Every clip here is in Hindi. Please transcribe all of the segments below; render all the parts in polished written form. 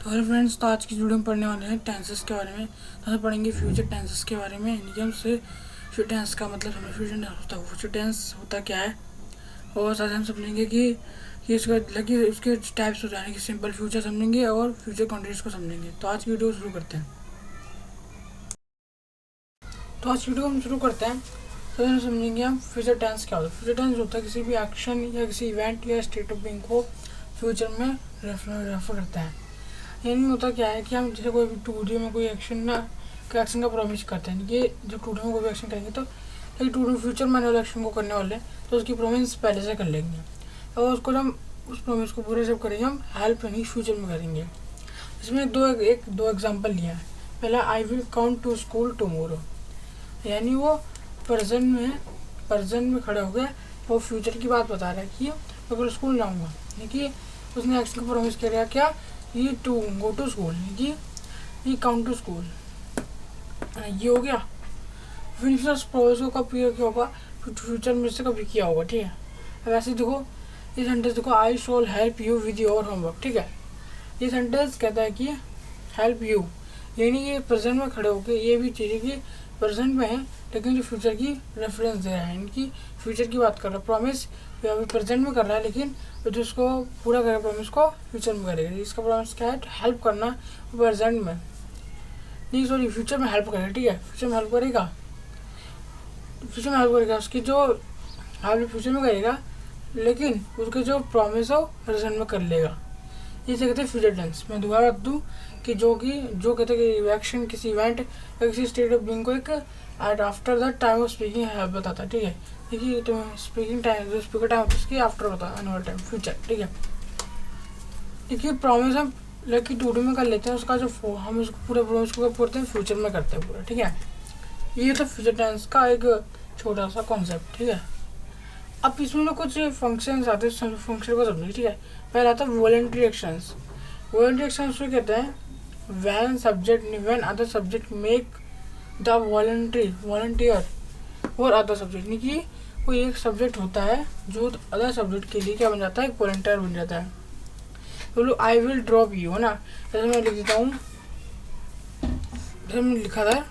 तो हेलो फ्रेंड्स, तो आज की वीडियो में पढ़ने वाले हैं टेंसेस के बारे में। तो हम पढ़ेंगे फ्यूचर टेंसेस के बारे में, यानी कि हमसे फ्यूचर टेंस का मतलब हमें फ्यूचर टेंस होता क्या है, और साथ हम समझेंगे कि इसका लगे उसके टाइप्स होते हैं कि सिंपल फ्यूचर समझेंगे और फ्यूचर कॉन्टिन्यूस को समझेंगे। तो आज की वीडियो शुरू करते हैं। तो आज की वीडियो हम शुरू करते हैं। तो हम समझेंगे हम फ्यूचर टेंस क्या होता है। फ्यूचर टेंस होता है किसी भी एक्शन या किसी इवेंट या स्टेट ऑफ बीइंग को फ्यूचर में रेफर करता है। यानी होता क्या है कि हम जैसे कोई भी टूडे में कोई एक्शन का प्रॉमिस करते हैं कि जब टूडे में कोई भी एक्शन करेंगे तो टूडे फ्यूचर में वाले एक्शन को करने वाले तो उसकी प्रॉमिस पहले से कर लेंगे, और उसको हम उस प्रॉमिस को पूरे जब करेंगे हम हेल्प यानी फ्यूचर में करेंगे। इसमें दो एग्जांपल लिया है। पहला, I will count to school tomorrow, यानी वो प्रेजेंट में खड़ा हो गया, वो फ्यूचर की बात बता रहा है कि मैं कल स्कूल जाऊँगा, यानी कि उसने एक्शन को प्रॉमिस किया क्या, ये टू गो टू स्कूल, ये काउंट टू स्कूल, ये हो गया। फिर प्रॉमिस को कब क्या होगा, फ्यूचर में से कभी किया होगा, ठीक है। अब ऐसे देखो, ये सेंटेंस देखो, I shall help you with your homework, ठीक है। ये सेंटेंस कहता है कि हेल्प यू, यानी ये प्रेजेंट में खड़े होकर ये भी चीज़ है कि प्रेजेंट में है लेकिन जो फ्यूचर की रेफरेंस दे रहा है, इनकी फ्यूचर की बात कर रहा है। प्रॉमिस अभी प्रेजेंट में कर रहा है लेकिन जो उसको पूरा करेगा प्रॉमिस को फ्यूचर में करेगा। इसका प्रॉमिस क्या है, हेल्प करना प्रेजेंट में नहीं, सॉरी फ्यूचर में हेल्प करेगा, ठीक है। फ्यूचर में हेल्प करेगा, उसकी जो हेल्प फ्यूचर में करेगा लेकिन उसके जो प्रॉमिस हो प्रेजेंट में कर लेगा। इसे कहते हैं फ्यूचर टेंस। मैं दोबारा बता दूँ कि जो कहते हैं कि एक्शन किसी इवेंट या किसी स्टेट ऑफ बीइंग को एक at after the time of speaking बताता है, ठीक है। देखिए तो स्पीकिंग टाइम, जो स्पीकर टाइम होता है उसकी आफ्टर होता है, आने वाला टाइम फ्यूचर, ठीक है। देखिए प्रॉमिस हम लकी टूडे में कर लेते हैं, उसका जो हम उसको पूरे प्रॉमिस को करते हैं फ्यूचर में करते हैं पूरा, ठीक है। ये तो फ्यूचर टेंस का एक छोटा सा कॉन्सेप्ट, ठीक है। अब इसमें ना कुछ फंक्शंस आते हैं, फंक्शन को समझिए, ठीक है। पहला आता है वॉलंटरी एक्शंस। वॉलंटरी एक्शंस को कहते हैं when other subject make the volunteer और अदर सब्जेक्ट, यानी कि कोई एक सब्जेक्ट होता है जो अदर सब्जेक्ट के लिए क्या बन जाता है, एक वॉलंटियर बन जाता है। बोलो आई विल ड्रॉप यू, है ना। जैसे मैं लिख देता हूँ, जैसे मैंने लिखा था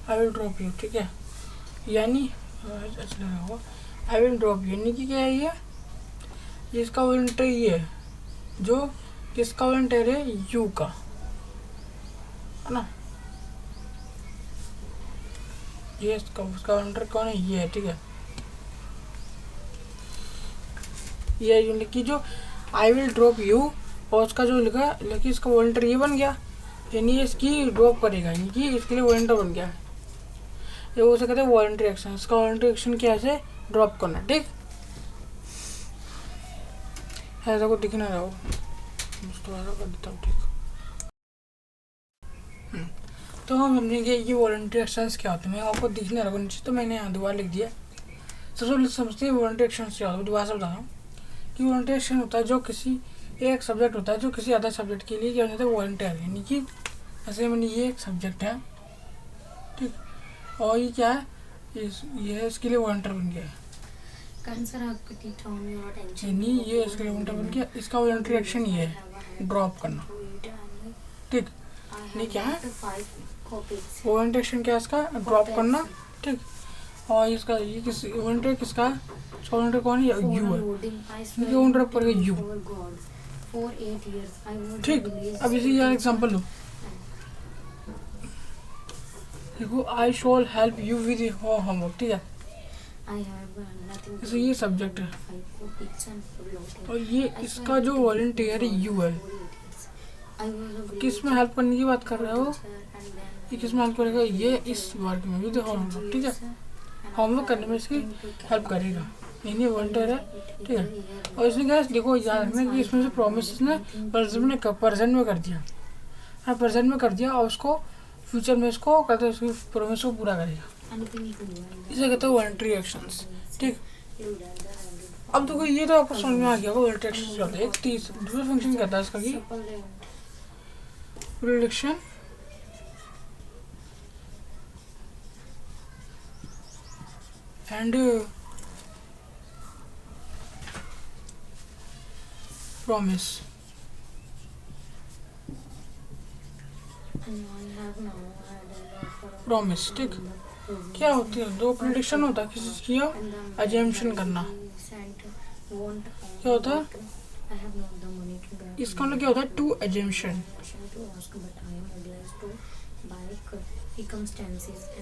आई विल ड्रॉप यू, ठीक है। यानी अच्छा लगा हुआ, आई विल ड्रॉप यू, यानी कि क्या है ये, इसका वॉलंटियर ये है, जो किसका वॉलंटियर है, यू का, है ना। ये उसका वॉलंटियर कौन है, ये है, ठीक है। ये यानी कि जो आई विल ड्रॉप यू और उसका जो लिखा लेकिन इसका वॉलंटियर ये बन गया, यानी इसकी ड्रॉप करेगा, यानी कि इसके लिए वॉलंटियर बन गया। ये उसे कहते हैं वॉलंटरी एक्शन। इसका वॉलंटरी एक्शन क्या है, ड्रॉप करना, ठीक है। ऐसा को दिखना रहो, थोड़ा कर देता हूँ, ठीक। तो हम समझेंगे ये वॉलंटरी एक्शंस क्या होते हैं। मैं आपको दिखने रखो नीचे, तो मैंने यहाँ दोबारा लिख दिया। सबसे पहले समझते हैं वॉलंटरी एक्शंस क्या होता है। दोबारा से बता रहा हूँ कि वॉलंटरी एक्शन होता है जो किसी एक सब्जेक्ट होता है जो किसी अदर सब्जेक्ट के लिए क्या होता है, वॉलंटियर, यानी कि जैसे मैंने ये एक सब्जेक्ट है, ठीक, और ये क्या है, ये इसके लिए वॉलंटियर बन गया है, यानी ये इसके लिए वॉलंटियर बन गया। इसका वॉलंटरी एक्शन ये है, ड्रॉप करना, ठीक। नहीं क्या है वॉलंटरी एक्शन, क्या है इसका, ड्रॉप करना, ठीक। और इसका ये किस वॉलंटियर किसका है, वॉलंटियर कौन है, यू है, क्यों ड्रॉप करेगा, यू, ठीक। अब इसी यार एग्जांपल लो, देखो I shall help you with your homework, ठीक है। जैसे ये सब्जेक्ट है और ये इसका जो वॉलंटियर है यू है, किस में हेल्प करने की बात कर रहे हो, ये किस में हेल्प करेगा, ये इस वर्क में विद होमवर्क, ठीक है। होमवर्क करने में इसकी हेल्प करेगा, यानी वॉलंटियर है, ठीक है। और इसने क्या देखो याद रखना कि इसमें से प्रॉमिस ने प्रेजेंट में कर दिया, हाँ प्रेजेंट में कर दिया, और उसको फ्यूचर में इसको कहते हैं उसकी प्रॉमिस को पूरा करेगा। इसे कहते हैं वॉलंटरी एक्शंस, ठीक। अब देखो ये तो आपको समझ में आ गया होगा टेक्स्ट क्या होता है। एक दूसरा फंक्शन कहता है इसका कि प्रिडिक्शन एंड प्रॉमिस। प्रॉमिस ठीक क्या होती है? दो प्रिडिक्शन होता है किसी चीज का अजम्पशन करना। क्या होता है इसका मतलब? क्या होता है टू अजम्पशन।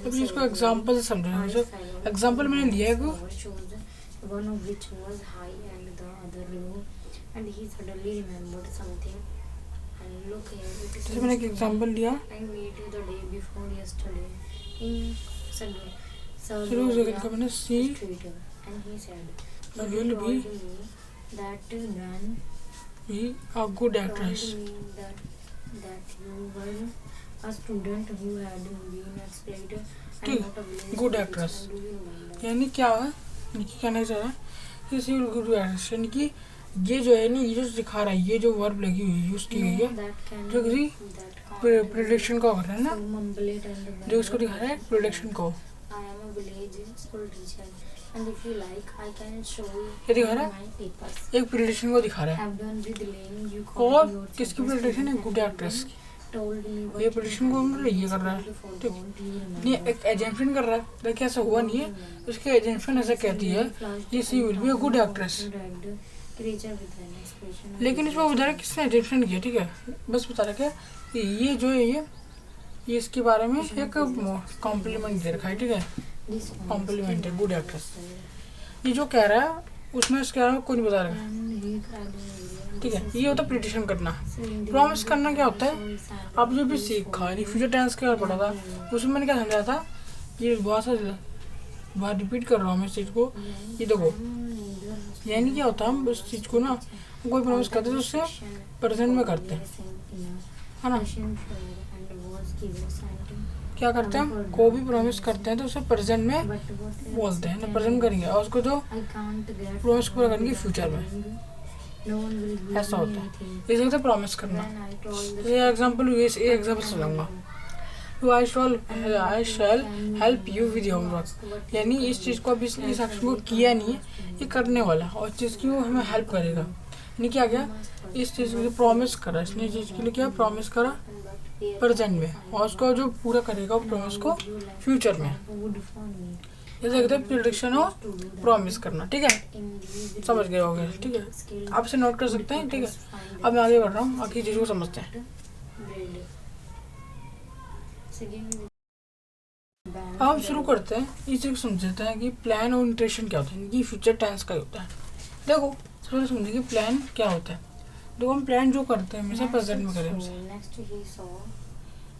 अभी इसको एग्जांपल से समझना। जो एग्जांपल मैंने लिया है वो जैसे मैंने एक एग्जांपल लिया, मैंने सी will be a good actress। ठीक, गुड एक्ट्रेस यानी क्या है? कहना चाह रहा है कि गुड एक्ट्रेस यानी कि ये जो है ना, ये जो दिखा रहा है, ये जो वर्ब लगी हुई है यूज की गई है जो किसी प्रेडिक्शन को कर रहा है ना, जो इसको दिखा रहा है प्रेडिक्शन को। ये दिखा रहा है एक प्रेडिक्शन को दिखा रहा है, और किसकी प्रेडिक्शन है? गुड एक्ट्रेस की। ये प्रेडिक्शन को मतलब ये कर रहा है, ठीक, ये एक एजम्पशन कर रहा है, लेकिन ऐसा हुआ नहीं है। उसके एजम्पशन ऐसा कहती है ये she will be a good actress, लेकिन इसमें बता रहा है किसने एजम्पशन किया। ठीक है, बस बता रहा है ये जो है ये इसके बारे में एक कॉम्प्लीमेंट दे रखा है। ठीक है, कॉम्प्लीमेंट है गुड एक्ट्रेस। ये जो कह रहा है उसमें इसके बारे में कोई नहीं बता रहा। ठीक है, ये होता है प्रिडिक्शन करना। प्रॉमिस करना क्या होता है? आप जो भी सीखा यानी फ्यूचर टेंस के बारे पढ़ा था, उसमें मैंने क्या समझाया था, ये बहुत सा बार रिपीट कर रहा हूँ मैं इस चीज़ को। ये देखो यानी क्या होता है, हम उस चीज़ को ना कोई प्रॉमिस करते हैं तो उससे प्रेजेंट में करते हैं, है ना। क्या करते हैं हम? को भी प्रॉमिस करते हैं तो उसे प्रेजेंट में बोलते हैं ना, प्रेजेंट करेंगे, और उसको जो प्रॉमिस पूरा करेंगे फ्यूचर में। ऐसा होता है, इसे कहते हैं प्रॉमिस करना। ये एग्जांपल चलाऊंगा, तो I shall help you with your work, यानी इस चीज़ को अभी इस एक्शन को किया नहीं है, ये करने वाला और चीज़ की वो हमें हेल्प करेगा। यानी क्या गया, इस चीज़ के लिए प्रॉमिस करा, इसने चीज़ के लिए क्या प्रॉमिस करा प्रेजेंट में, और उसको जो पूरा करेगा वो प्रॉमिस को फ्यूचर में। जैसे कहते हैं प्रेडिक्शन और प्रॉमिस करना। ठीक है, समझ गए होंगे। ठीक है, आप इसे नोट कर सकते हैं। ठीक है, अब मैं आगे बढ़ रहा हूँ, आगे चीज़ को समझते हैं। अब हम शुरू करते हैं, इस चीज़ को समझते हैं कि प्लान और इंटेंशन क्या होता है, ये फ्यूचर टेंस का होता है। देखो सबसे समझे कि प्लान क्या होता है। देखो हम प्लान जो करते हैं हमेशा प्रेजेंट में करें,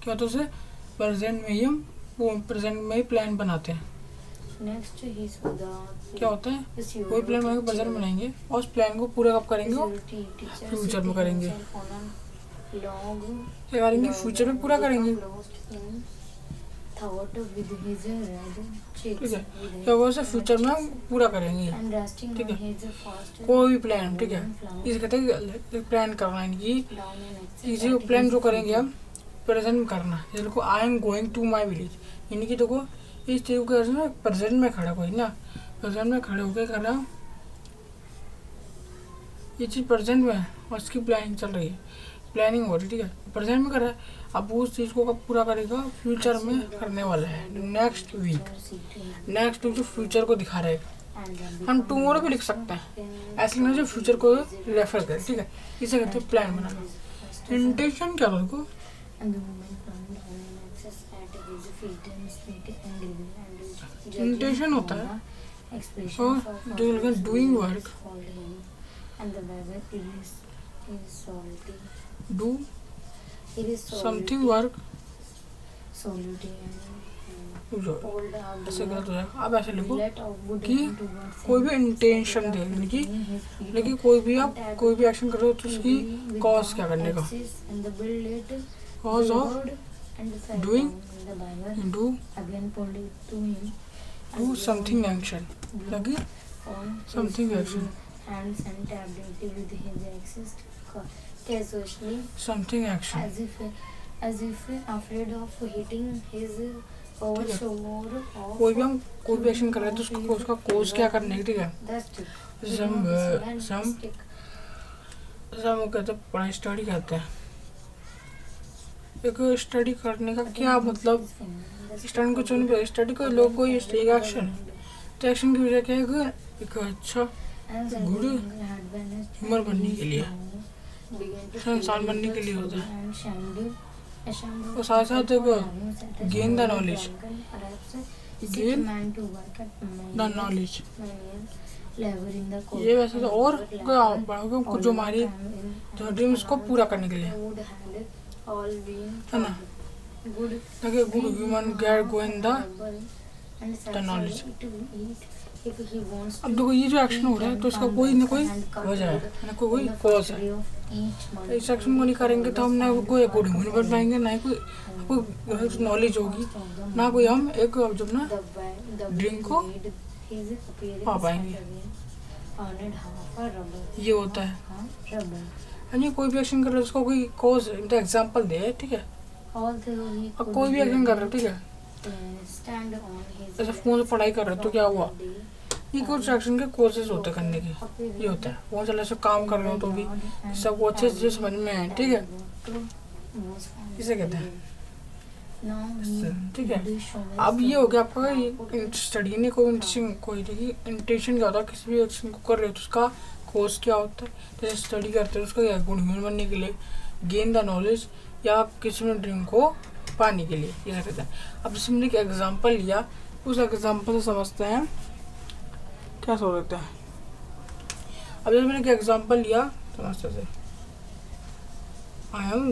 क्या होता है उसे प्रेजेंट में ही हम प्रेजेंट में ही प्लान बनाते हैं। क्या होता है, कोई प्लान बनाएंगे प्रेजेंट में बनाएंगे, और उस प्लान को पूरा कब करेंगे? फ्यूचर में करेंगे। क्या करेंगे? फ्यूचर में पूरा करेंगे। ठीक है, क्या होगा उसे फ्यूचर में हम पूरा करेंगे। ठीक है, कोई भी प्लान। ठीक है, इसे कहते हैं प्लान करना, यानी इसी प्लान जो करेंगे हम प्रेजेंट में करना। जैसे देखो I am going to my village, यानी कि देखो इस चीज़ को प्रेजेंट में खड़ा कोई ना, प्रेजेंट में खड़े होकर कर रहा, ये चीज़ प्रेजेंट में है और इसकी प्लानिंग चल रही है, प्लानिंग हो रही है। ठीक है, प्रेजेंट में कर रहा है, अब वो उस चीज़ को कब पूरा करेगा? फ्यूचर में करने वाला है, नेक्स्ट वीक जो फ्यूचर को दिखा रहा है। हम टुमारो भी लिख सकते हैं, ऐसे लिखना जो फ्यूचर को रेफर करे। ठीक है, इसे कहते हैं प्लान बनाना। इंटेंशन क्या होगा? इंटेंशन होता है doing work, do something work, ऐसे गलत हो जाएगा। अब ऐसे लिखो कि कोई भी इंटेंशन दे, यानी कि लेकिन कोई भी आप कोई भी एक्शन करो तो उसकी कॉज क्या करने का, cause of doing, do something action, ताकि on Something his action. hands and tapped it with his axis casually, something action. as if afraid of hitting his overshore of कोई भी हम कोई भी एक्शन कर रहे हैं तो उसका कोर्स क्या करने की, ठीक है। the stick. सम कहते हैं पढ़ाई, स्टडी कहते हैं। एक स्टडी करने का क्या मतलब, स्टडी को चुन पे स्टडी को लोग कोई एक एक्शन, तो एक्शन की वजह क्या है, एक अच्छा गुड ह्यूमर बनने के लिए, इंसान बनने के लिए होता है। और साथ साथ एक gain the knowledge, gain the knowledge, ये वैसे तो और कुछ जो हमारी जो ड्रीम्स को पूरा करने के लिए है ना, ताकि good human get going the knowledge. अब देखो ये जो एक्शन हो रहा है तो इसका कोई ना कोई वजह है ना, कोई कॉज है। इस एक्शन को नहीं करेंगे तो हम ना कोई गुड ह्यूमन बन पाएंगे, ना ही कोई नॉलेज होगी, ना कोई हम एक जब ना ड्रीम को पा पाएंगे। ये होता है यानी कोई भी एक्शन कर रहे हो उसका कोई कॉज एग्जांपल दे, ठीक है। अब कोई भी एक्शन कर रहे हो, ठीक है, जैसे फोन से पढ़ाई कर रहे हो तो क्या हुआ, ये कुछ एक्शन के कोर्सेज होते हैं करने के, ये होता है। बहुत चले से काम कर रहे हो तो भी सबको अच्छे से समझ में आए, ठीक है, इसे कहते हैं, ठीक है। अब ये हो गया आपका स्टडी ने कोई इंटेंशन क्या होता है, किसी भी एक्शन को कर रहे हो तो उसका कोर्स क्या होता है। जैसे स्टडी करते हो उसका क्या, गुड ह्यूमन बनने के लिए, गेन द नॉलेज, या किसी में ड्रीम को पाने के लिए, ये कहते हैं। अब जैसे मैंने एक एग्जाम्पल लिया, उस एग्जाम्पल से समझते हैं क्या सोच रहे हैं। अब जैसे मैंने एक एग्जाम्पल लिया समझते से, I am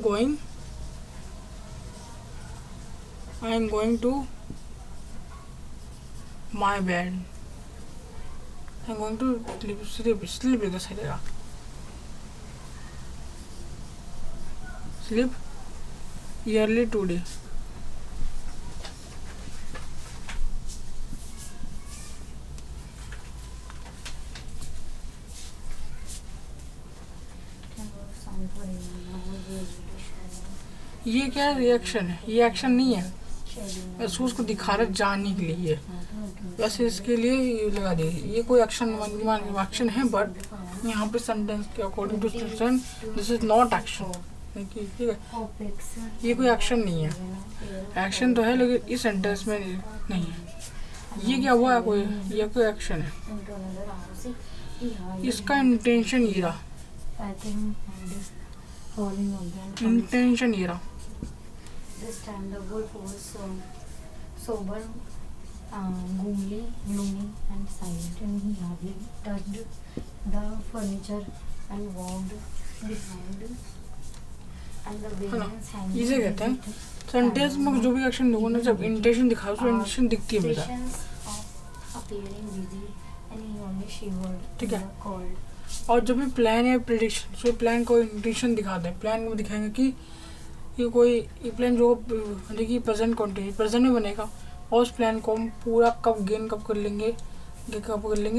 going to my bed, I am going to sleep इधर सही जगह, स्लीप ईयरली टुडे। ये क्या रिएक्शन है, ये एक्शन नहीं है, वैसे उसको दिखा रहे जानने के लिए, वैसे इसके लिए ये लगा दे, ये कोई एक्शन है, बट यहाँ पे सेंटेंस के according to this is not action, ठीक है। ये कोई एक्शन नहीं है, एक्शन तो है लेकिन इस सेंटेंस में नहीं है। ये क्या हुआ है, ये कोई एक्शन है, इसका इंटेंशन ये रहा, इंटेंशन ये रहा। This time the wolf was sober, gloomy, and silent, and he hardly touched the furniture and walked behind. And the wagon's hanging. इसे कहते हैं सेंटेंस में जो भी एक्शन लोगों ने जब इंटेंशन दिखाया तो इंटेंशन दिखती है मेरा, ठीक है। और जब भी प्लान या प्रेडिक्शन, जो प्लान को इंटेंशन दिखाते हैं, प्लान में दिखाएंगे कि ये कोई प्लान जो देखिए प्रेजेंट प्रेजेंट में बनेगा, और उस प्लान को हम पूरा कब कर लेंगे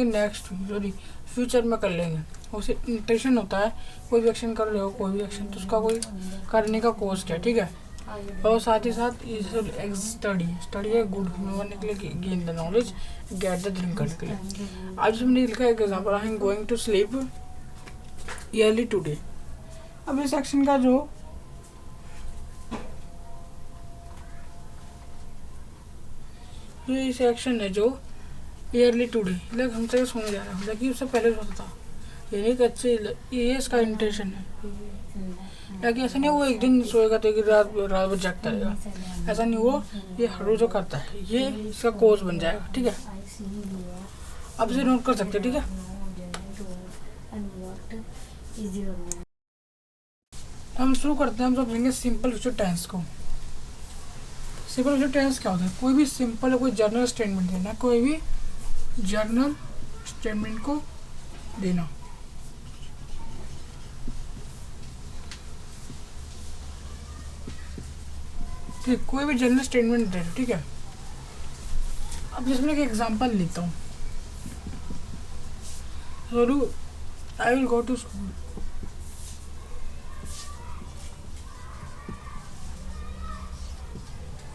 नेक्स्ट सॉरी फ्यूचर में कर लेंगे। उसे इंटेंशन होता है, कोई भी एक्शन कर रहे हो, कोई भी एक्शन तो उसका कोई करने का कोस्ट है, ठीक है। और साथ ही साथ स्टडी है गुड बनने के लिए, gain the knowledge, get the dream करने के लिए। आज हमने लिखा है एक example, I am going to sleep early today. अब इस एक्शन का जो इस एक्शन है जो ईयरली टुडे, लाइक हमसे सोने जा रहा है, लेकिन उससे पहले सोता था, यानी कि अच्छे ये इसका इंटेंशन है। लेकिन ऐसा नहीं वो एक दिन सोएगा तो एक रात भर जागता रहेगा, ऐसा नहीं, वो ये हर रोज जो करता है, ये इसका कोर्स बन जाएगा, ठीक है। अब इसे नोट कर सकते हैं, ठीक है। हम शुरू करते हैं, हम समझेंगे सिंपल फ्यूचर टेंस को। सिंपल फ्यूचर टेंस क्या होता है, कोई भी सिंपल है, कोई जर्नल स्टेटमेंट देना, कोई भी जर्नल स्टेटमेंट को देना, ठीक, कोई भी जर्नल स्टेटमेंट देना, ठीक है। अब जिसमें एक एग्जांपल लेता हूँ, Sonu, I will go to school.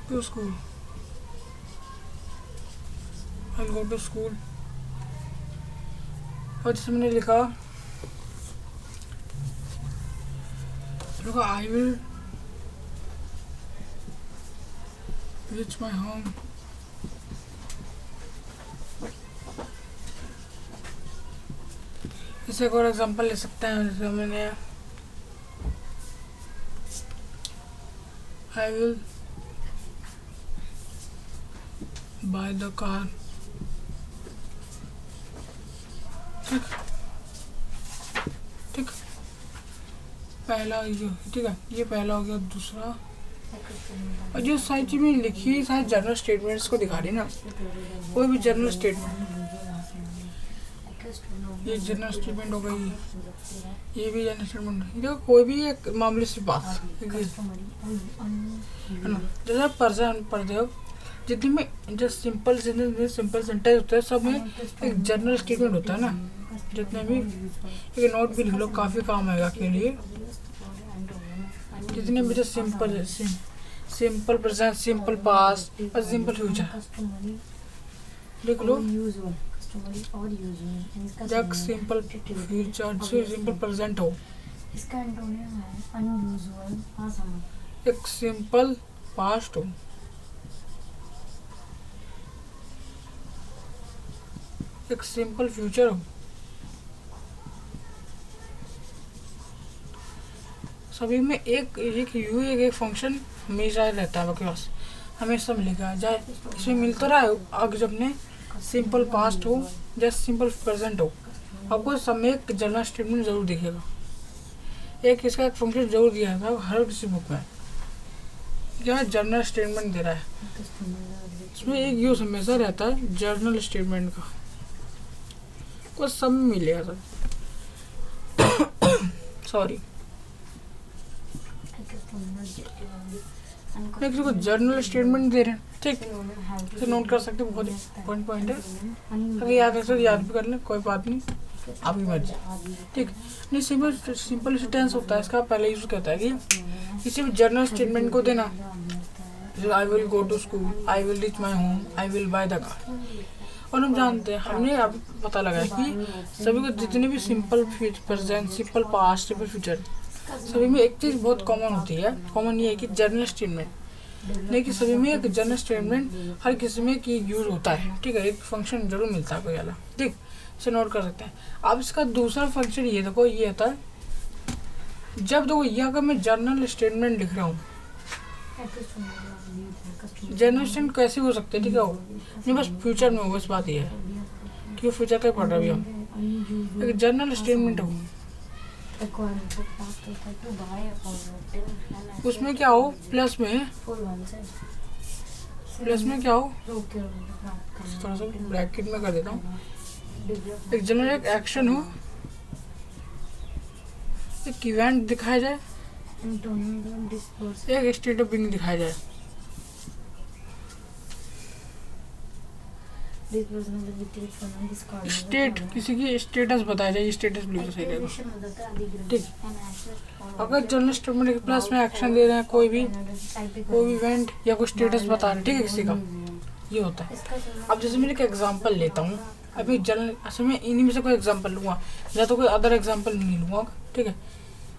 To school, I will go to school. और जैसे मैंने लिखा I will reach my home. इसे एक और एग्जांपल ले सकते हैं, जैसे मैंने I will buy the car. ठीक ठीक, पहला ये, ठीक है, ये पहला हो गया। दूसरा, और जो सारी चीज़ें लिखी सारे जनरल स्टेटमेंट्स को दिखा रही ना, कोई भी जनरल स्टेटमेंट, ये जनरल स्टेटमेंट हो गई, ये भी जनरल स्टेटमेंट, देखो कोई भी एक मामले से बात है ना। जैसे आप पढ़ते हो, जितने में जो सिंपल सेंटेंस होता है सब में एक जनरल स्टेटमेंट होता है ना। जितने भी एक नोट भी लिख लो, काफ़ी काम आएगा के लिए। जितने भी जो सिंपल प्रेजेंट, सिंपल पास्ट और सिंपल फ्यूचर लिख लो। जब सिंपल फ्यूचर से सिंपल प्रेजेंट हो, इसका एंटोनिम है अनयूजुअल, असामान्य। एक सिंपल पास्ट हो, एक सिंपल फ्यूचर हो। सभी में एक फंक्शन हमेशा रहता है आपके पास, हमेशा मिलेगा। चाहे इसमें मिल तो रहा है, अगर जब ने सिंपल पास्ट हो या सिंपल प्रेजेंट हो, आपको सब में एक जनरल स्टेटमेंट जरूर दिखेगा। एक इसका एक फंक्शन जरूर दिया था हर किसी बुक में, क्या जनरल स्टेटमेंट दे रहा है। इसमें एक यूज हमेशा रहता है जनरल स्टेटमेंट का, कुछ सब में मिलेगा सर। सॉरी, किसी को जर्नल स्टेटमेंट दे रहे हैं, ठीक, तो नोट कर सकते हैं, बहुत पॉइंट है। अगर याद है तो याद भी कर लें, कोई बात नहीं, आपकी मर्जी, ठीक। नहीं, सिंपल टेंस होता है इसका, पहले यूज कहता है कि किसी भी जर्नल स्टेटमेंट को देना, I will go to school, I will reach my home, I will buy the car. और हम जानते हैं, हमने अब पता लगा कि सभी को जितने भी simple present, simple past, simple future, सभी में एक चीज़ बहुत कॉमन होती है। कॉमन ये है कि जनरल स्टेटमेंट, लेकिन सभी में एक जनरल स्टेटमेंट हर किसी में की यूज होता है, ठीक है। एक फंक्शन जरूर मिलता है कोई वाला, ठीक, इसे नोट कर सकते हैं। अब इसका दूसरा फंक्शन ये देखो, ये होता है जब देखो ये अगर मैं जनरल स्टेटमेंट लिख रहा हूँ, जनरल स्टेटमेंट कैसे हो सकते हैं, ठीक है, नहीं बस फ्यूचर में हो, बस बात ये है कि फ्यूचर का पढ़ रहा भी हम, एक जनरल स्टेटमेंट हो, उसमें क्या हो, प्लस में क्या हो, थोड़ा सा ब्रैकेट में कर देता हूँ, एक जनरल एक एक्शन हो, एक इवेंट दिखाया जाए, एक स्टेट ऑफ बीइंग दिखाया जाए। स्टेट, किसी की स्टेटस बताया जाए, स्टेटस बिल्कुल सही रहेगा, ठीक। अगर जनरल स्टेटमेंट के प्लस में एक्शन दे रहे हैं, कोई भी इवेंट या कोई स्टेटस बता रहे हैं, ठीक है, किसी का, ये होता है। अब जैसे मैं एक एग्जांपल लेता हूँ, अभी जनरल, अच्छा मैं इन्हीं में से कोई एग्जांपल लूँगा, या तो कोई अदर एग्जांपल नहीं लूँगा, ठीक है।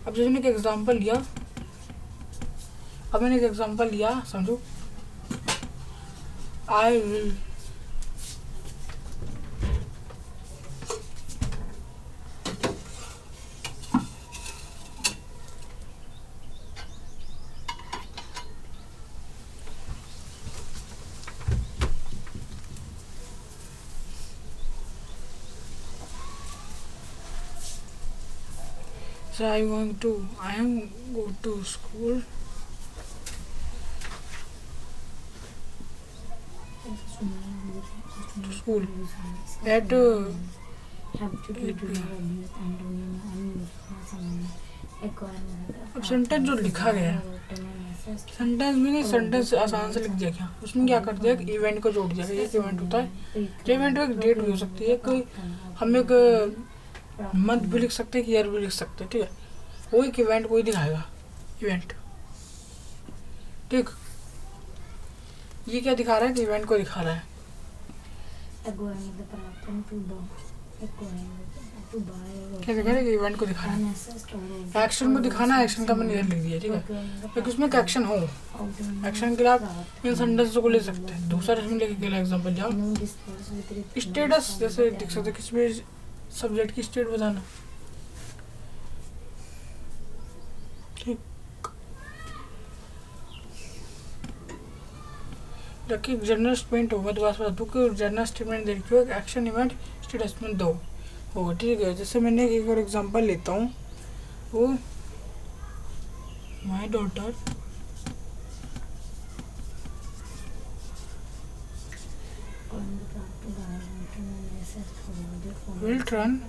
अब जैसे मैंने एक एग्जांपल लिया, समझो, I will So I am go to school. At 8 PM. अब सेंटेंस जो लिखा गया है, सेंटेंस में नहीं, सेंटेंस आसान से लिख दिया क्या, उसमें क्या कर दिया, इवेंट को जोड़ दिया। एक इवेंट होता है, जो इवेंट एक डेट भी हो सकती है, कोई हम एक मंथ भी लिख सकते हैं, ईयर भी लिख सकते हैं, ठीक है। वो एक इवेंट कोई दिखाएगा, इवेंट, ठीक। ये क्या दिखा रहा है कि इवेंट को दिखा रहा है। Acquiring the property to buy. Acquiring to buy. क्या दिखा रहा है कि इवेंट को दिखा रहा है। एक्शन को दिखाना है, एक्शन का मैंने इधर लिख दिया, ठीक है। एक उसमें एक एक्शन हो, एक्शन के लिए आप इन सेंटेंस को ले सकते हैं। दूसरा इसमें लेके अगला एग्जांपल जाओ, स्टेटस जैसे देख सकते हैं, किसी भी सब्जेक्ट की स्टेट बताना, ठीक। ताकि जनरल स्टेटमेंट हो, मैं दोबारा बता दूँ कि जनरल स्टेटमेंट देखिए एक एक्शन इवेंट स्टेटस में दो होगा, ठीक है। जैसे मैंने एक और एग्जांपल लेता हूँ, वो my daughter will run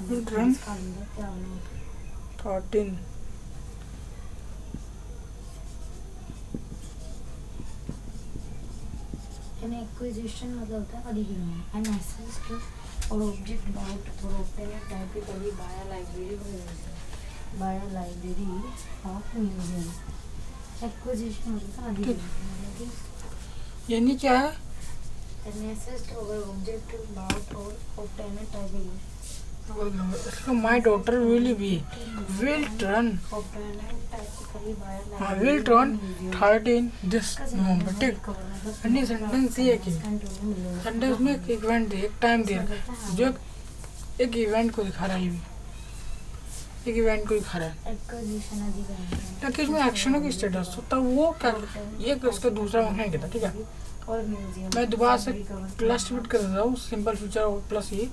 will run 13 An acquisition मतलब होता है अधिग्रहण। An access to or object bought or obtained typically by a library or museum. By a library or museum. Acquisition मतलब अधिग्रहण। यानी क्या है, An access to or object bought or obtained typically. इसका my daughter will be will turn will turn 13 this November, ठीक। अन्य सेंटेंस ये है कि सेंटेंस में एक इवेंट दे, एक टाइम दे रखा है, जो एक इवेंट को दिखा रहा है, एक इवेंट को दिखा रहा है, ताकि इसमें एक्शनों की स्टेटस होता है। वो क्या, ये उसका दूसरा फंक्शन कहता है, ठीक है। मैं दोबारा से क्लास रिपीट कर देता हूँ, सिंपल फ्यूचर प्लस ये।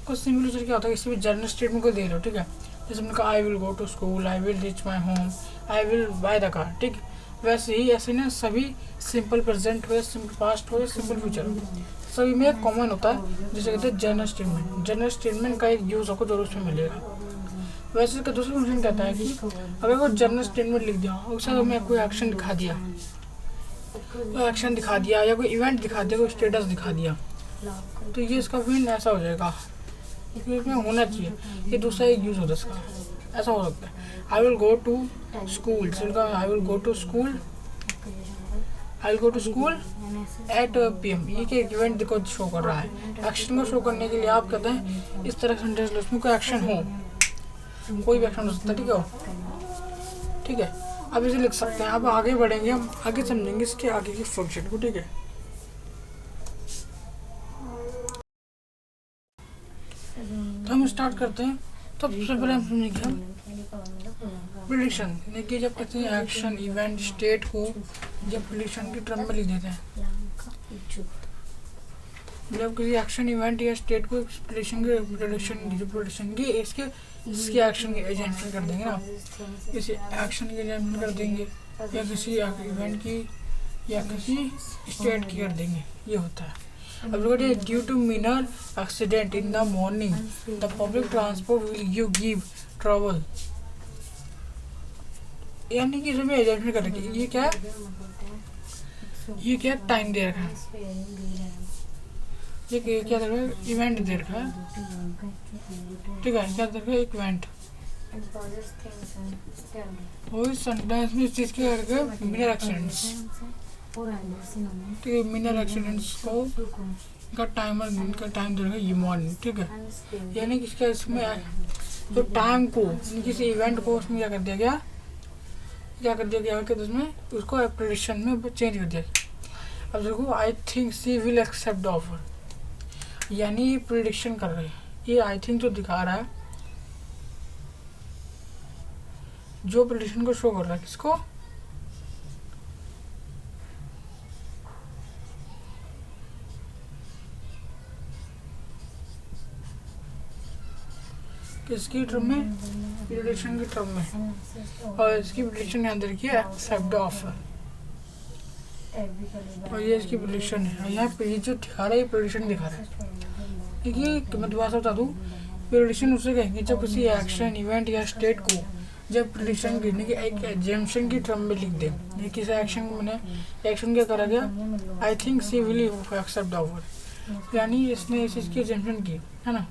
कुछ सिंपल फ्यूचर क्या होता है, किसी भी जनरल स्टेटमेंट को दे रहे हो, ठीक है। जैसे मैंने कहा I will go to school, I will reach my home, I will buy the car, ठीक। वैसे ही ऐसे ना सभी सिंपल प्रेजेंट हो, सिंपल पास्ट हो, सिंपल फ्यूचर हो, सभी में एक कॉमन होता है, जिसे कहते हैं जनरल स्टेटमेंट। जनरल स्टेटमेंट का एक यूज आपको जरूर उसमें मिलेगा। वैसे इसका दूसरा फंक्शन कहता है कि अगर कोई जनरल स्टेटमेंट लिख दिया, उसके साथ मैं कोई एक्शन दिखा दिया, कोई एक्शन दिखा दिया या कोई इवेंट दिखा दिया, कोई स्टेटस दिखा दिया, तो ये इसका फिर ऐसा हो जाएगा, इसमें होना चाहिए। ये दूसरा एक यूज होता है इसका, ऐसा हो सकता है। I will go to school, I will go to school, I will go to school at PM। ये क्या इवेंट को शो कर रहा है। एक्शन को शो करने के लिए आप कहते हैं इस तरह सेंटेंस लो, उसमें कोई एक्शन हो, कोई भी एक्शन हो सकता है, ठीक है, ठीक है। अब इसे लिख सकते हैं। अब आगे बढ़ेंगे, हम आगे समझेंगे इसके आगे की फंक्शन को, ठीक है। तो हम स्टार्ट करते हैं। तो सबसे पहले हम समझेंगे प्रेडिक्शन। देखिए जब कहते हैं एक्शन इवेंट स्टेट को जब प्रेडिक्शन की टर्म में लिख देते हैं, जब किसी एक्शन इवेंट या स्टेट को प्रेडिक्शन की इसके एक्शन की एजेंटमेंट कर देंगे ना, किसी एक्शन की एजेंटमेंट कर देंगे या किसी इवेंट की या किसी स्टेट की कर देंगे, ये होता है। अब लोग due to minor accident in the morning the public transport will give trouble, यानी कि इसमें एजेंटमेंट कर रखी है। ये क्या है, ये क्या टाइम दे रखा है, ये क्या दे रखा है, इवेंट दे रखा है, ठीक है। क्या दे रखा है, एक इवेंट। और सेंटेंस में इस चीज़ के करके मिनर एक्सीडेंट्स, ठीक है, मिनर एक्सीडेंट्स को का टाइमर का टाइम दे रखा है ये मॉर्निंग, ठीक है। यानी कि इसका इसमें जो टाइम को यानी किसी इवेंट को उसमें क्या कर दिया गया कि उसमें उसको प्रेडिक्शन में चेंज कर दिया गया। अब देखो I think she will accept the offer, यानी ये प्रेडिक्शन कर रहे हैं। ये आई थिंक जो दिखा रहा है, जो प्रेडिक्शन को शो कर रहा है, किसको, किसकी टर्म में, प्रेडिक्शन की टर्म में। और इसकी प्रेडिक्शन के अंदर की एक्सेप्ट द ऑफर, और ये इसकी प्रेडिक्शन है। और यहाँ पे जो दिखा रहा है ये प्रेडिक्शन दिखा रहा है। देखिए मैं दोबारा बता दूँ, प्रेडिक्शन उसे कहेंगे जब किसी एक्शन इवेंट या स्टेट को जब प्रिडिक्शन गिरने की एक एजम्पशन की टर्म में लिख दे, ये किसी एक्शन मैंने एक्शन क्या करा गया, I think she will accept the offer, यानी इसने इस चीज़ की एजम्पशन की है ना।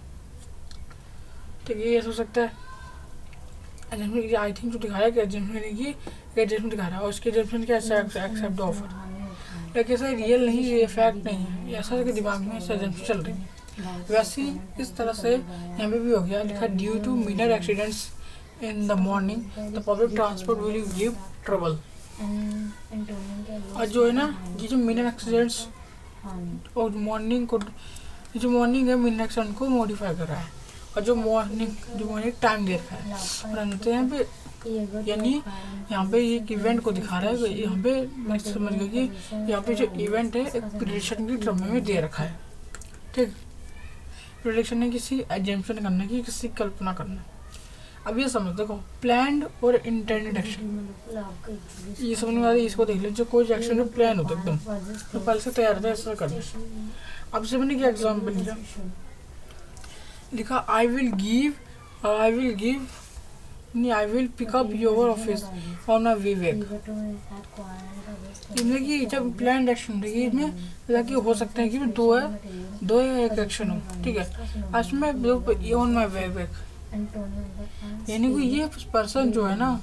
तो ये हो सकता है एजम्पशन, आई थिंक जो दिखा रहा है कि एजम्पशन की एजम्पशन दिखा रहा है और उसकी एजम्पशन क्या है, एक्सेप्ट द ऑफर। एक ऐसा रियल नहीं, ये फैक्ट नहीं है, ऐसा है कि दिमाग में ऐसा एजम्पशन चल रही है। वैसे ही इस तरह से यहाँ पे भी हो गया, लिखा due to minor accidents in the morning the public transport will give trouble. और जो है ना, ये जो मिनर एक्सीडेंट्स और मॉर्निंग को, जो मॉर्निंग है मिनर एक्सीडेंट को मॉडिफाई कर रहा है, और जो मॉर्निंग टाइम दे रखा है, और यहाँ पे यानी यहाँ पे एक इवेंट को दिखा रहा है। यहाँ पे मैं समझ गया कि यहाँ पे जो इवेंट है एक प्रिडिक्शन की टर्म में दे रखा है, ठीक। प्रिडिक्शन है किसी एजम्पशन करना की, किसी कल्पना करना। अब ये समझ देखो, प्लान्ड और इंटेंडेड एक्शन, ये समझ में आ रही है। इसको देख लो, जो कोई एक्शन जो प्लान होता है एकदम, तो पहले से तैयार था ऐसा करना। अब से मैंने क्या एग्जाम्पल लिया, लिखा I will pick up your office on my way back. इसमें कि जब प्लान एक्शन रहेगी, इसमें कि हो सकता है कि दो या एक एक्शन हो, ठीक है। आज में ऑन माई वे बैक, यानी कि ये पर्सन जो है ना,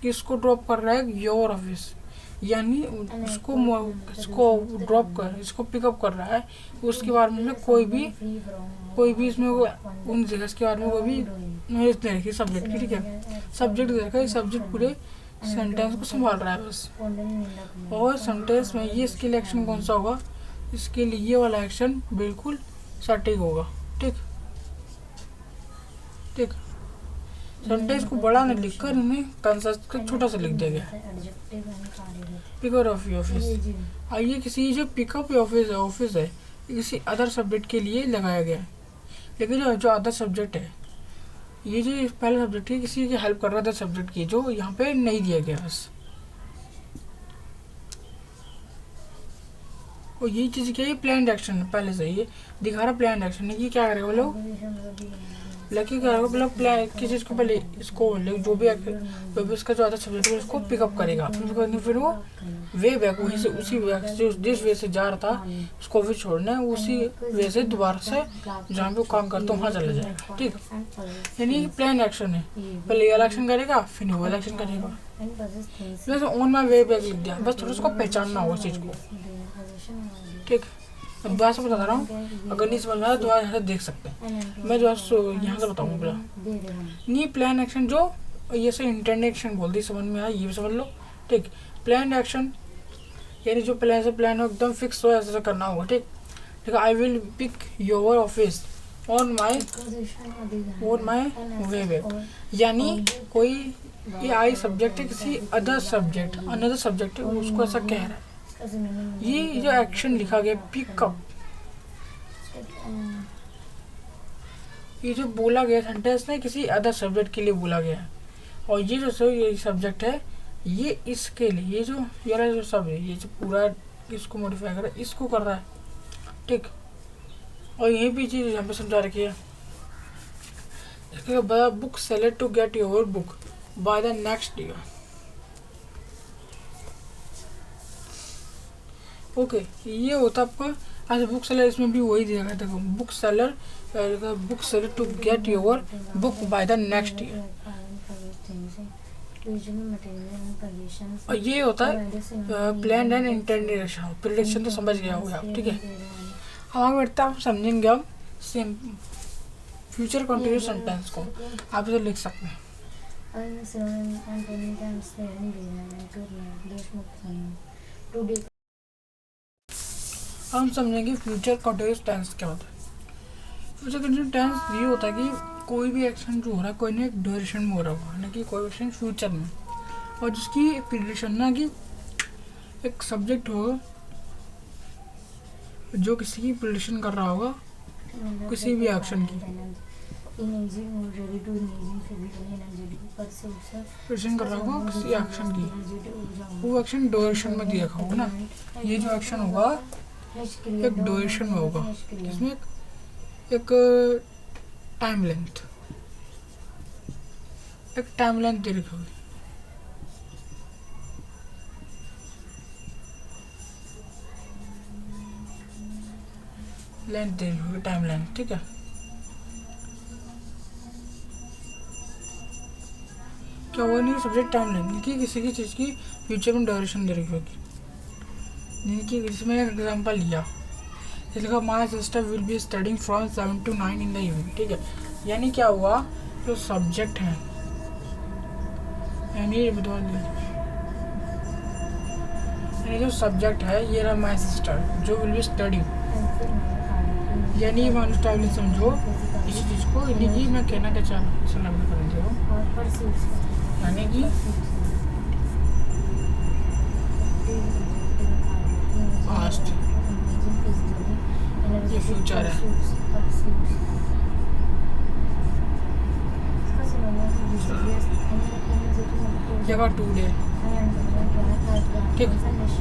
इसको ड्रॉप कर रहा है योर ऑफिस, यानी इसको ड्रॉप कर, इसको पिकअप कर रहा है। उसके बारे में कोई भी इसमें उन जगह के बारे में कोई भी नॉलेज दे रखी सब्जेक्ट की, ठीक है। सब्जेक्ट दे रखा है, सब्जेक्ट पूरे सेंटेंस को संभाल रहा है बस। और सेंटेंस में ये स्किल एक्शन कौन सा होगा, इसके लिए ये वाला एक्शन बिल्कुल सटीक होगा, ठीक। सेंटेंस को बड़ा नहीं लिखकर इन्हें कंसेप्ट को छोटा सा लिख दिया गया, पिकअप ऑफ ऑफिस। आइए किसी जो पिकअप ऑफिस है किसी अदर सब्जेक्ट के लिए लगाया गया है, लेकिन जो अदर सब्जेक्ट है, ये जो पहले सब्जेक्ट है किसी की हेल्प कर रहा था सब्जेक्ट की, जो यहाँ पे नहीं दिया गया बस। और ये चीज़ क्या है, प्लान्ड एक्शन है, पहले से ये दिखा रहा प्लान्ड एक्शन है। ये क्या करेगा वो लोग, लकी क्या करेगा, मतलब प्लान किसी चीज़ को पहले इसको जो भी इसका जो आता सब्जेक्ट है उसको पिकअप करेगा, फिर वो वे बैक वहीं से उसी जिस वे से जा रहा था उसको भी छोड़ना है, उसी वे से दोबारा से जहाँ पे वो काम करता है वहाँ चला जाएगा, ठीक। यानी प्लान एक्शन है, पहले ये एक्शन करेगा फिर वो एक्शन करेगा। जैसे ऑन माई वे बैक लिख दिया, बस थोड़ा उसको पहचानना होगा उस चीज़ को, ठीक। अब दोबारा से बता रहा हूँ, अगर नहीं समझ में आया दोबारा यहाँ से देख सकते हैं। मैं दोबारा यहाँ से बताऊँगा बोला नी प्लान एक्शन, जो ये से इंटेंड एक्शन बोल दी, समझ में आया, ये भी समझ लो, ठीक। प्लान एक्शन यानी जो प्लान से प्लान हो एकदम फिक्स हो, ऐसा करना होगा, ठीक। ठीक है, I will pick your office on my way back, यानी कोई ये आई सब्जेक्ट है किसी अदर सब्जेक्ट है, उसको ऐसा कह रहा है। ये जो एक्शन लिखा गया पिकअप, ये जो बोला गया सेंटेंस ना किसी अदर सब्जेक्ट के लिए बोला गया है, और ये जो ये सब्जेक्ट है ये इसके लिए, ये जो सब है, ये जो पूरा इसको मॉडिफाई कर रहा है, इसको कर रहा है, ठीक। और यही भी चीज़ यहाँ पे समझा रखी है, इसके बाद book seller to get your book by the next year. Okay, ये होता आपका आज बुक सेलर, इसमें भी वही दिया गया, देखो book seller to get your book by the next year. और ये होता है plan and intended action, prediction तो समझ गया होगा आप, ठीक है। अब हम बैठते आप समझेंगे, हम सेम फ्यूचर कंटिन्यूस सेंटेंस को आप इसे लिख सकते हैं। हम समझेंगे फ्यूचर कंटिन्यूस टेंस क्या होता है। फ्यूचर कंटिन्यूस टेंस ये होता है कि कोई भी एक्शन जो हो रहा है कोई ना एक ड्यूरेशन में हो रहा होगा, ना कि कोई एक्शन फ्यूचर में, और जिसकी प्रेडिक्शन ना कि एक सब्जेक्ट होगा जो किसी की प्रेडिक्शन कर रहा होगा किसी भी एक्शन की, प्रेडिक्शन कर रहा होगा किसी एक्शन की, वो एक्शन ड्यूरेशन में दिया होगा ना। ये जो एक्शन होगा एक ड्यूरेशन में होगा, जिसमें एक टाइम लेंथ, एक टाइम लेंथ दे रखी होगी, लेंथ दे रही होगी, टाइम लेंथ, ठीक है। क्या हुआ नहीं सब्जेक्ट टाइम लेंथ कि किसी की चीज़ की फ्यूचर में ड्यूरेशन दे रखी होगी। कि इसमें एक एग्जांपल लिया, इसका my sister will be studying from 7 to 9 in the evening, ठीक है। यानी क्या हुआ, जो सब्जेक्ट है, यानी जो सब्जेक्ट है ये रहा माय सिस्टर जो विल बी स्टडिंग, यानी मान लो ट्रैवलिंग समझो इसी चीज़ को, यानी कि मैं कहना क्या चाह रहा हूँ समझ कर दो, यानी कि पास्ट ये फ्यूचर है, जगह टुडे, ठीक।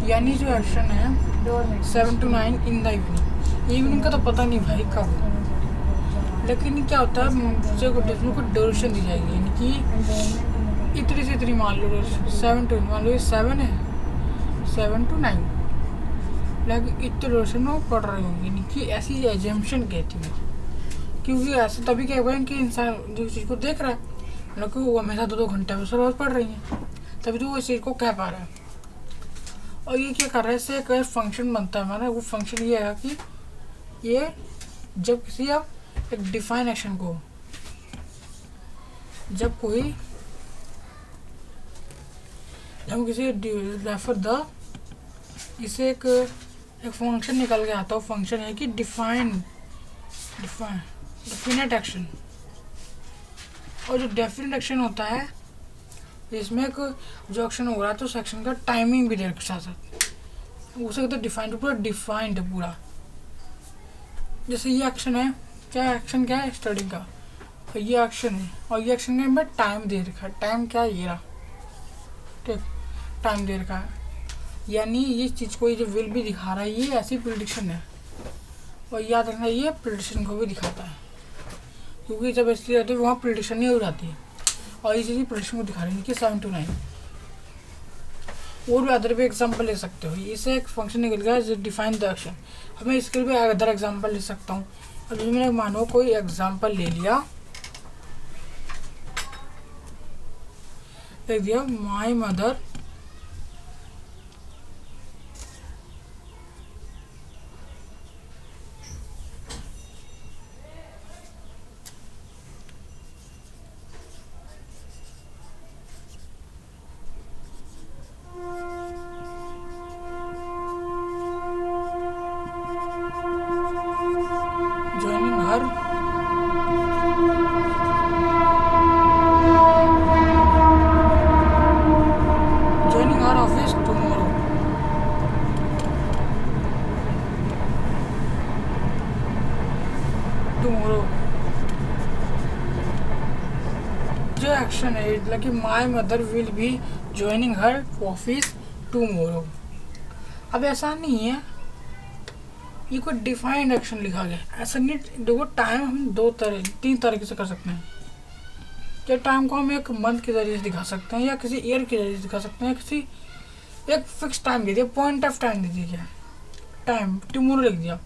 यानी जो एक्शन है 7 to 9 in the evening, evening का तो पता नहीं भाई कब, लेकिन क्या होता है फ्यूचर को ड्यूरेशन दी जाएगी, यानी कि इतनी से इतनी मान लो 7 to, मान लो 7 है 7 to 9, लेकिन इतने ड्यूरेशन में पढ़ रही होंगी, यानी कि ऐसी एजम्पशन कहती है, क्योंकि ऐसा तभी कह पाए कि इंसान जो चीज़ को देख रहा है मतलब वो हमेशा 2-2 घंटे में रोज पढ़ रही है, तभी तो वो इस चीज़ को कह पा रहा है। और ये क्या कर रहा है, इससे एक फंक्शन बनता है हमारा, वो फंक्शन ये है कि ये जब किसी आप एक डिफाइन एक्शन को, जब किसी रेफर द, इसे एक फंक्शन निकल के आता है, फंक्शन है कि डेफिनेट एक्शन। और जो डेफिनेट एक्शन होता है इसमें एक जो एक्शन हो रहा है तो उस एक्शन का टाइमिंग भी दे साथ साथ, उसे कहते हैं डिफाइंड, पूरा डिफाइंड है पूरा। जैसे ये एक्शन है, क्या है स्टडी का, और ये एक्शन है, और ये एक्शन का मैं टाइम दे रखा है, टाइम क्या है ये रहा, ठीक, टाइम दे रखा है, यानी ये चीज़ को ये जो विल भी दिखा रहा है ये ऐसी प्रिडिक्शन है, और याद रखना ये प्रिडिक्शन को भी दिखाता है, क्योंकि जब ऐसी रहती है वहाँ प्रिडिक्शन नहीं हो जाती है, और ये चीज़ प्रिडिक्शन को दिखा रही है कि 7 to 9। और भी अदर भी एग्जांपल ले सकते हो, इससे एक फंक्शन निकल गया जो डिफाइन द एक्शन। हमें इसके भी अदर एग्जांपल ले सकता हूँ। अब मैंने मानो कोई एग्जांपल ले लिया, लिख दिया my mother joining our office tomorrow, जो एक्शन है मतलब कि my mother will be joining her office tomorrow. अब ऐसा नहीं है ये कोई डिफाइंड एक्शन लिखा गया, ऐसा नहीं। देखो टाइम हम 3 तरीके से कर सकते हैं। या टाइम को हम एक मंथ के जरिए से दिखा सकते हैं, या किसी ईयर के जरिए से दिखा सकते हैं, या किसी एक फिक्स टाइम दे दिया, पॉइंट ऑफ टाइम दे दिया, टाइम टुमारो लिख दिया।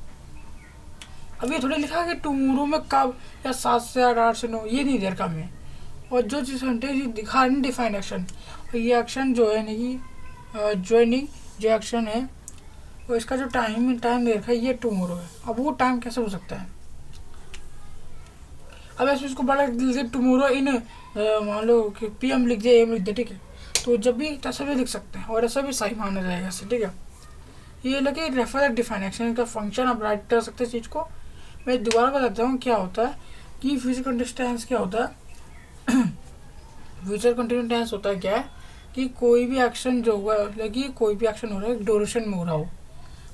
अब ये थोड़ी लिखा कि टुमारो में कब, या 7 से 8, 8 से 9, ये नहीं दे रखा हमें। और जो चीज़ दिखा नहीं डिफाइंड एक्शन, और ये एक्शन जो है नहीं ज्वाइनिंग जो एक्शन है और इसका जो टाइम दे रखा है ये टुमारो है। अब वो टाइम कैसे हो सकता है? अब ऐसे इसको बड़ा टुमारो इन मान लो कि PM लिख दिया, AM लिख दिया, ठीक है। तो जब भी ऐसा भी लिख सकते हैं और ऐसा भी सही माना जाएगा इससे, ठीक है। ये लगे रेफर डिफाइन एक्शन का फंक्शन आप राइट कर सकते हैं चीज़ को। मैं दोबारा बताता हूँ क्या होता है कि फ्यूचर कंटिन्यूअस टेंस क्या होता है। फ्यूचर कंटिन्यूअस टेंस होता है क्या है कि कोई भी एक्शन जो हुआ लगी, कोई भी एक्शन हो रहा है ड्यूरेशन में हो रहा हो,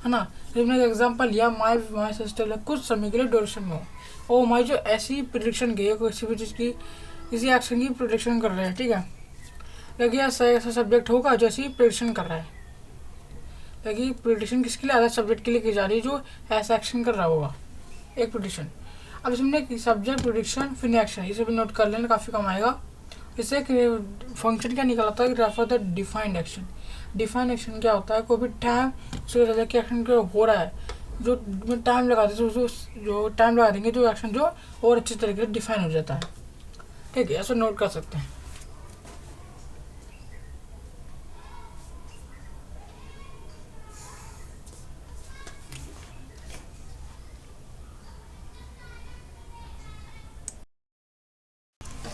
है ना। जब मैंने एग्जांपल लिया माई सिस्टर कुछ समय के लिए ड्यूरेशन में हो, और हमारी जो ऐसी प्रिडिक्शन गई है किसी भी चीज़ की, किसी एक्शन की प्रिडिक्शन कर रहे हैं, ठीक है। लगे ऐसा सब्जेक्ट होगा जो ऐसी प्रिडिक्शन कर रहा है, लगी प्रिडिक्शन किसके लिए, ऐसा सब्जेक्ट के लिए की जा रही है जो ऐसा एक्शन कर रहा होगा, एक प्रिडिक्शन। अब इसमें सब्जेक्ट प्रिडिक्शन फिर एक्शन, इसे भी नोट कर लेना, काफ़ी कम आएगा। इससे फंक्शन क्या निकलता है, refer the defined action. Defined action क्या होता है, कोई भी टाइम उसके रिजल्ट के एक्शन जो हो रहा है, जो टाइम लगा देते जो टाइम लगा देंगे जो एक्शन जो और अच्छी तरीके से डिफाइन हो जाता है। ठीक है, ऐसा नोट कर सकते हैं।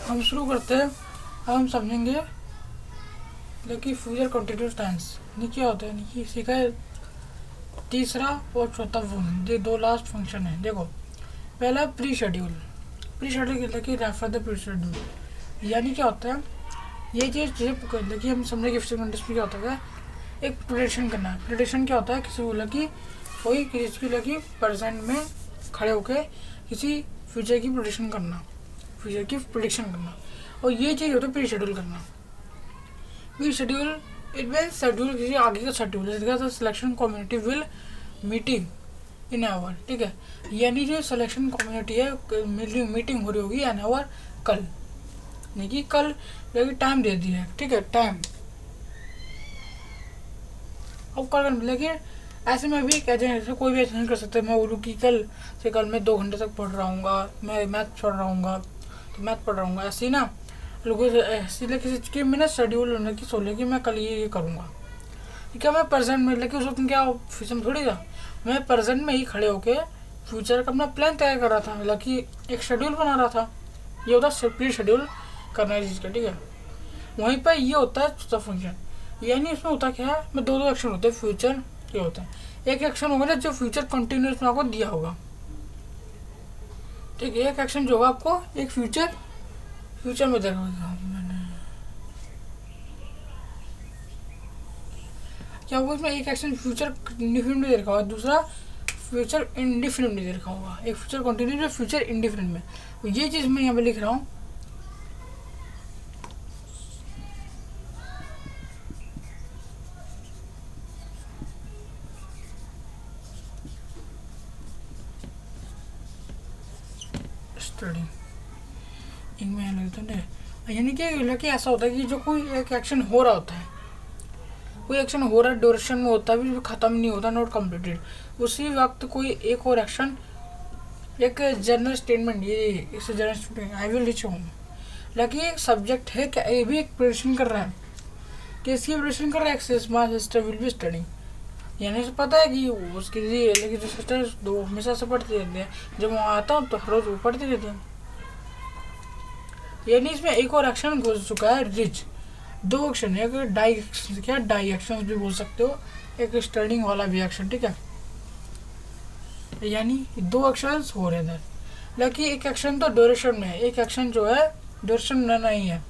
हम शुरू करते हैं। अब हम समझेंगे कि फ्यूचर कंटिन्यूस टेंस ये क्या होता है। ये सीखा है तीसरा और चौथा फंक्शन, ये 2 लास्ट फंक्शन है। देखो पहला प्री शेड्यूल। प्री शेड्यूल कहते हैं कि रेफर द प्री शेड्यूल, यानी क्या होता है ये चीज़ देखिए हम समझे कि फ्यूचर कंटिन्यूस में क्या होता है, एक प्रेडिक्शन करना है। प्रेडिक्शन क्या होता है, किसी को लगी कोई किसी की लगी प्रेजेंट में खड़े होकर किसी फ्यूचर की प्रेडिक्शन करना, फ्यूचर की प्रेडिक्शन करना, और ये चीज़ होता है प्री शेड्यूल करना। Pre schedule it mean schedule किसी आगे का शेड्यूल, जैसे selection community will meeting in hour. ठीक है, यानी जो सिलेक्शन कम्युनिटी है मीटिंग हो रही होगी एन आवर कल, यानी कि कल टाइम दे दिया है। ठीक है, टाइम अब कल लेकिन ऐसे में भी कहते हैं कोई भी ऐसा नहीं कर सकते मैं बोलूँ कि कल से कल मैं 2 घंटे तक पढ़ रहा हूँ, मैं मैथ पढ़ रहा हूँ तो मैथ पढ़ रहा हूँ, ऐसे ही ना लोगों इसलिए किसी चीज़ की मैंने शेड्यूल होने की सोच लिया कि मैं कल ये करूँगा। क्या मैं प्रेजेंट में, लेकिन उस वक्त क्या फ्यूचर में थोड़ी था, मैं प्रेजेंट में ही खड़े होके फ्यूचर का अपना प्लान तैयार कर रहा था, हालांकि एक शेड्यूल बना रहा था। ये होता है प्री शेड्यूल करना है चीज़ का। ठीक है, वहीं पर ये होता है चौथा फंक्शन, यानी इसमें होता क्या है, में 2 एक्शन होते हैं फ्यूचर के होते हैं। एक एक्शन होगा ना जो फ्यूचर कंटिन्यूस में आपको दिया होगा। ठीक है, एक एक्शन जो होगा आपको एक फ्यूचर में देखा मैंने क्या होगा, इसमें एक एक्शन फ्यूचर इंडिफिनिट में दे रखा होगा, दूसरा फ्यूचर इंडिफिनिट में दे रखा होगा, एक फ्यूचर कंटिन्यूस में फ्यूचर इंडिफिनिट में। तो ये चीज़ मैं यहाँ पे लिख रहा हूँ। स्टडी इनमें लगता है, यानी कि ऐसा होता है कि जो कोई एक एक्शन हो रहा होता है, कोई एक्शन हो रहा है ड्यूरेशन में होता है भी ख़त्म नहीं होता, नॉट कम्प्लीटेड, उसी वक्त कोई एक और एक्शन, एक जनरल स्टेटमेंट, ये इस general statement I will reach home, लेकिन एक सब्जेक्ट है क्या ये भी एक प्रेडिक्शन कर रहा है कि इसकी प्रेडिक्शन कर रहा है access my sister will be study, यानी उसे पता है कि उसके लिए, लेकिन जो सिस्टर दो हमेशा से पढ़ते रहते हैं, जब वहाँ आता हूँ तो हर रोज़ वो पढ़ते रहते हैं। यानी इसमें एक और एक्शन घुस चुका है रिच। 2 एक्शन है, एक डाई एक्शन, क्या डाई एक्शन भी बोल सकते हो, एक स्टर्डिंग वाला भी एक्शन। ठीक है, यानी 2 एक्शन हो रहे हैं, लेकिन एक एक्शन तो ड्यूरेशन में है, एक एक्शन जो है ड्यूरेशन में नहीं है,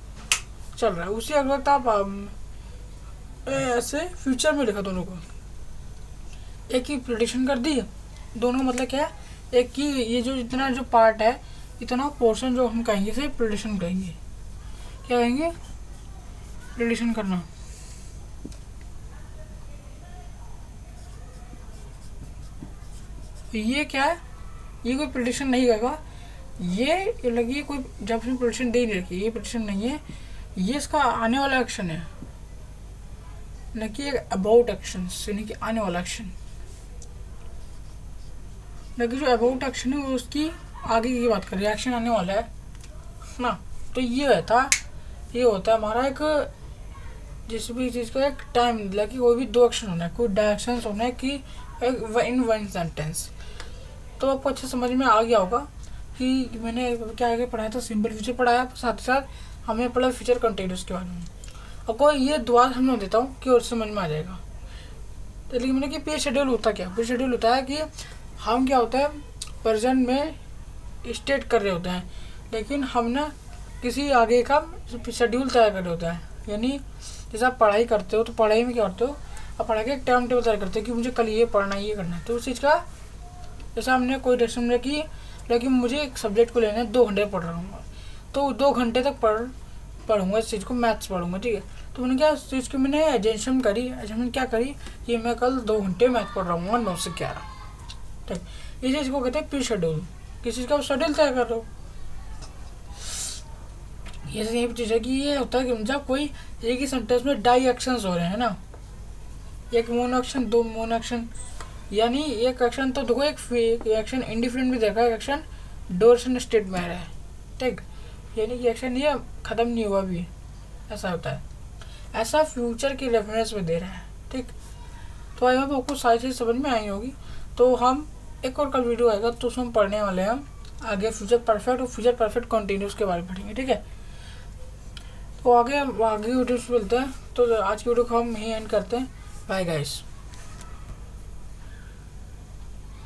चल रहा है उसी वक्त। आप ऐसे फ्यूचर में लिखा दोनों को, एक की प्रेडिक्शन कर दी, दोनों मतलब क्या है, एक की ये जो इतना जो पार्ट है, इतना पोर्शन जो हम कहेंगे इसे प्रेडिक्शन कहेंगे। क्या कहेंगे, प्रेडिक्शन करना। ये क्या है, ये कोई प्रेडिक्शन नहीं करेगा, ये लगी कोई जब से प्रेडिक्शन दे नहीं रखी, ये प्रेडिक्शन नहीं है, ये इसका आने वाला एक्शन है, न कि अबाउट एक्शन, यानी कि आने वाला एक्शन, लेकिन जो अबाउट एक्शन है वो उसकी आगे की बात कर रही है, एक्शन आने वाला है ना। तो ये होता है हमारा एक, जिस भी चीज़ का एक टाइम, कि कोई भी 2 एक्शन होना है, कोई डायरेक्शन होना है कि इन 1 सेंटेंस। तो आपको अच्छे समझ में आ गया होगा कि मैंने क्या आगे पढ़ाया था, सिंपल फ्यूचर पढ़ाया, साथ ही साथ हमें पढ़ा फ्यूचर कंटिन्यूस के बारे में। और कोई ये दोबारा समझ देता हूँ कि और समझ में आ जाएगा। तो लेकिन मैंने कि पे शेड्यूल होता क्या, पे शेड्यूल होता है कि हम क्या होता है प्रेजेंट में स्टेट कर रहे होते हैं, लेकिन हम ना किसी आगे का शेड्यूल तैयार कर रहे होते हैं। यानी जैसे आप पढ़ाई करते हो तो पढ़ाई में क्या करते हो, आप पढ़ाई का एक टाइम टेबल तैयार करते हो कि मुझे कल ये पढ़ना है, ये करना है। तो उस चीज़ का जैसे हमने कोई डायरेक्शन में की, लेकिन मुझे एक सब्जेक्ट को लेना है, 2 घंटे पढ़ रहा हूँ, तो 2 घंटे तक पढ़ूंगा इस चीज़ को, मैथ्स पढ़ूंगा। ठीक है, तो मैंने क्या उस चीज़ की मैंने एजेंशन करी, एजेंशन क्या करी कि मैं कल 2 घंटे मैथ पढ़ रहा हूँ 9 से 11। ठीक, इस चीज़ को कहते हैं प्री शेड्यूल, किसी चीज़ का शेड्यूल तैयार कर रहे हो। ये यही चीज़ है कि ये होता है कि जब कोई एक ही सेंटेंस में डाई एक्शंस हो रहे हैं ना, एक मोनो एक्शन दो मोनो एक्शन, यानी एक एक्शन तो देखो एक एक्शन इंडिफरेंट भी देखा है, एक्शन डोरेशन स्टेट में रहा है, ठीक, यानी कि एक्शन ये ख़त्म नहीं हुआ भी, ऐसा होता है, ऐसा फ्यूचर की रेफरेंस में दे रहा है, ठीक। तो आई होप आपको सारी चीज़ समझ में आई होगी। तो हम एक और कल वीडियो आएगा तो उसमें हम पढ़ने वाले हैं हम आगे फ्यूचर परफेक्ट और फ्यूचर परफेक्ट कॉन्टिन्यूस के बारे में पढ़ेंगे, ठीक है। तो आगे वीडियोस मिलते हैं। तो आज की वीडियो को हम यहीं एंड करते हैं। Bye guys.